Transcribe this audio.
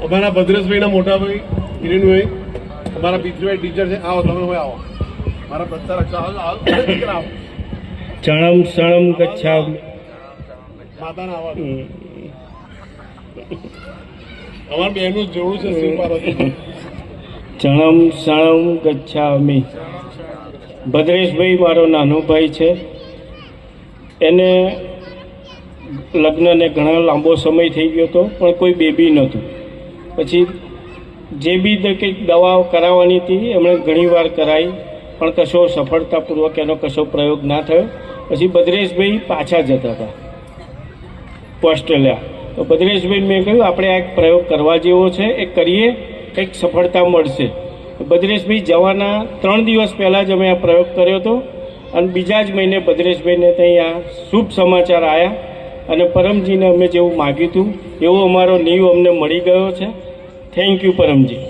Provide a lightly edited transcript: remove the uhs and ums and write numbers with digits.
અમારા ભદ્રેશભાઈના મોટા ભાઈ કિરીનભાઈ, અમારા પિતૃભાઈ ટીચર છે. આવો તમે હોય આવો, મારા પ્રચાર રક્ષા આવો. ચણમ સણમ ગચ્છામિ માતાના આવા અમારા બહેનું જોડું છે શિવ પાર્વતી. ચણમ સણમ ગચ્છામિ. ભદ્રેશભાઈ મારો નાનો ભાઈ છે. એને લગ્નને ઘણા લાંબો સમય થઈ ગયો હતો, પણ કોઈ બેબી નહોતું. પછી જે બી કંઈક દવાઓ કરાવવાની હતી એમણે ઘણીવાર કરાવી, પણ કશો સફળતાપૂર્વક એનો કશો પ્રયોગ ના થયો. પછી ભદ્રેશભાઈ પાછા જતા હતા ઓસ્ટ્રેલિયા. તો ભદ્રેશભાઈ મેં કહ્યું આપણે આ એક પ્રયોગ કરવા જેવો છે, એ કરીએ, કંઈક સફળતા મળશે. ભદ્રેશભાઈ જવાના 3 દિવસ પહેલાં જ અમે આ પ્રયોગ કર્યો હતો અને બીજા જ મહિને ભદ્રેશભાઈને ત્યાં શુભ સમાચાર આવ્યા અને પરમજીને અમે જેવું માગ્યું હતું એવો અમારો નીવ અમને મળી ગયો છે. Thank you પરમજી.